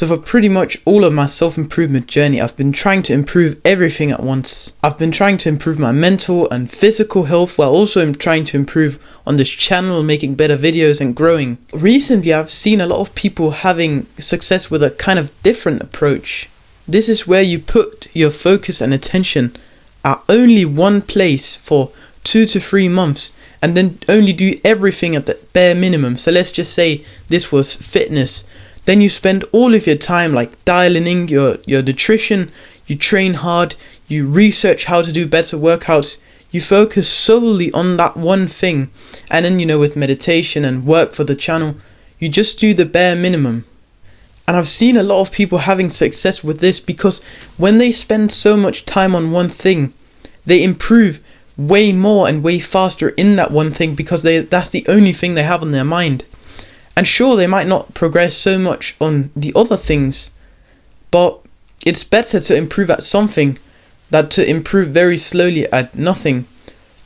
So for pretty much all of my self-improvement journey, I've been trying to improve everything at once. I've been trying to improve my mental and physical health, while also trying to improve on this channel, making better videos and growing. Recently, I've seen a lot of people having success with a kind of different approach. This is where you put your focus and attention at only one place for 2 to 3 months, and then only do everything at the bare minimum. So let's just say this was fitness. Then you spend all of your time like dialing in your nutrition, you train hard, you research how to do better workouts, you focus solely on that one thing. And then, with meditation and work for the channel, you just do the bare minimum. And I've seen a lot of people having success with this, because when they spend so much time on one thing, they improve way more and way faster in that one thing, because that's the only thing they have on their mind. And sure, they might not progress so much on the other things, but it's better to improve at something than to improve very slowly at nothing.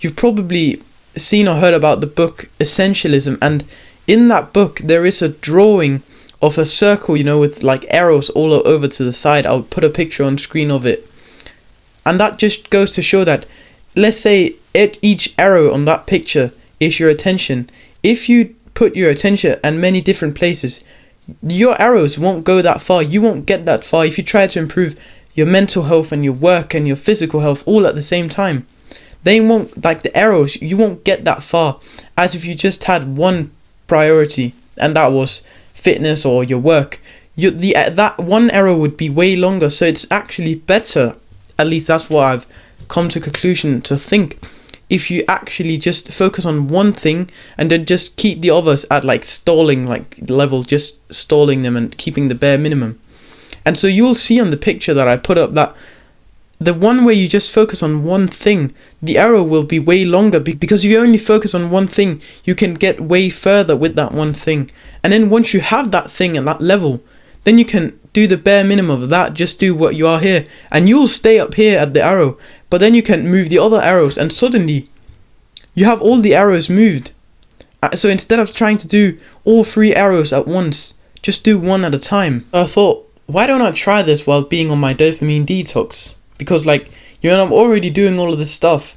You've probably seen or heard about the book Essentialism, and in that book there is a drawing of a circle, with like arrows all over to the side. I'll put a picture on screen of it. And that just goes to show that, let's say each arrow on that picture is your attention. If you put your attention at many different places, your arrows won't go that far. You won't get that far if you try to improve your mental health and your work and your physical health all at the same time. They won't, like the arrows, you won't get that far as if you just had one priority, and that was fitness or your work. That one arrow would be way longer. So it's actually better, at least that's what I've come to conclusion to think, if you actually just focus on one thing and then just keep the others at like stalling level, just stalling them and keeping the bare minimum. And so you'll see on the picture that I put up that the one where you just focus on one thing, the arrow will be way longer, because if you only focus on one thing, you can get way further with that one thing. And then once you have that thing at that level, then you can do the bare minimum of that, just do what you are here, and you'll stay up here at the arrow, but then you can move the other arrows, and suddenly you have all the arrows moved. So instead of trying to do all 3 arrows at once, just do one at a time. I thought, why don't I try this while being on my dopamine detox? Because I'm already doing all of this stuff,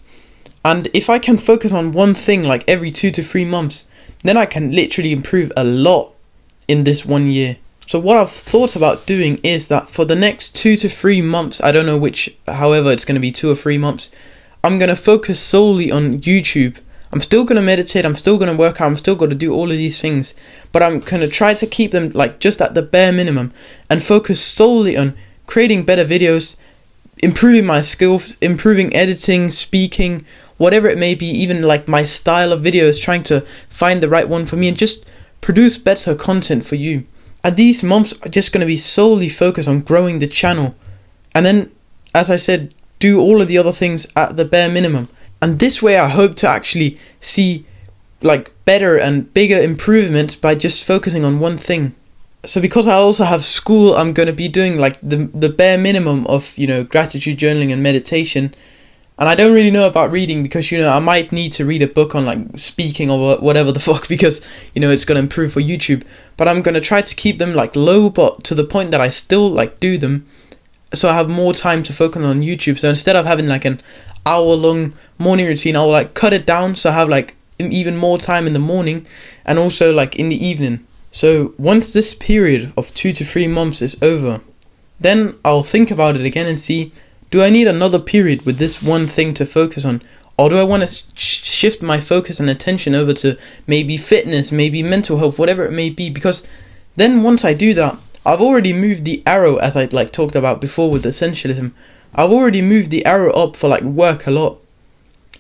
and if I can focus on one thing like every 2 to 3 months, then I can literally improve a lot in this 1 year. So what I've thought about doing is that for the next 2 to 3 months, I don't know however it's going to be 2 or 3 months, I'm going to focus solely on YouTube. I'm still going to meditate, I'm still going to work out, I'm still going to do all of these things, but I'm going to try to keep them just at the bare minimum and focus solely on creating better videos, improving my skills, improving editing, speaking, whatever it may be, even my style of videos, trying to find the right one for me and just produce better content for you. And these months are just going to be solely focused on growing the channel, and then, as I said, do all of the other things at the bare minimum. And this way I hope to actually see better and bigger improvements by just focusing on one thing. So because I also have school, I'm going to be doing the bare minimum of gratitude journaling and meditation. And I don't really know about reading, because I might need to read a book on speaking or whatever the fuck, because it's going to improve for YouTube. But I'm going to try to keep them low, but to the point that I still do them, so I have more time to focus on YouTube. So instead of having an hour long morning routine, I'll cut it down, so I have even more time in the morning and also in the evening. So once this period of 2 to 3 months is over, then I'll think about it again and see, do I need another period with this one thing to focus on? Or do I want to shift my focus and attention over to maybe fitness, maybe mental health, whatever it may be? Because then once I do that, I've already moved the arrow, as I talked about before with Essentialism. I've already moved the arrow up for work a lot.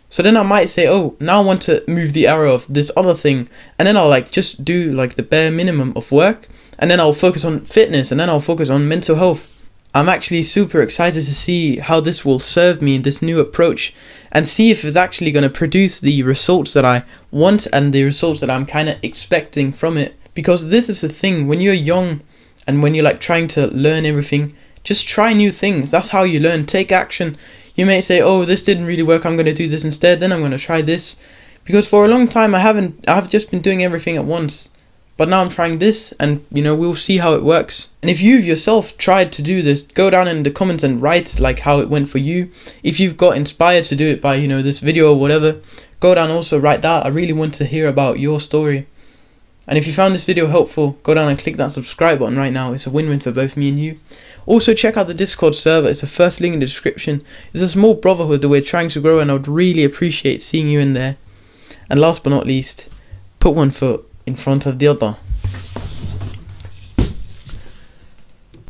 So then I might say, oh, now I want to move the arrow of this other thing. And then I'll just do the bare minimum of work. And then I'll focus on fitness, and then I'll focus on mental health. I'm actually super excited to see how this will serve me in this new approach, and see if it's actually going to produce the results that I want and the results that I'm kind of expecting from it. Because this is the thing, when you're young and when you're trying to learn everything, just try new things. That's how you learn. Take action. You may say, oh, this didn't really work, I'm going to do this instead, then I'm going to try this. Because for a long time I've just been doing everything at once. But now I'm trying this, and we'll see how it works. And if you've yourself tried to do this, go down in the comments and write like how it went for you. If you've got inspired to do it by this video or whatever, go down also write that. I really want to hear about your story. And if you found this video helpful, go down and click that subscribe button right now. It's a win-win for both me and you. Also check out the Discord server. It's the first link in the description. It's a small brotherhood that we're trying to grow, and I would really appreciate seeing you in there. And last but not least, put one foot in front of the other.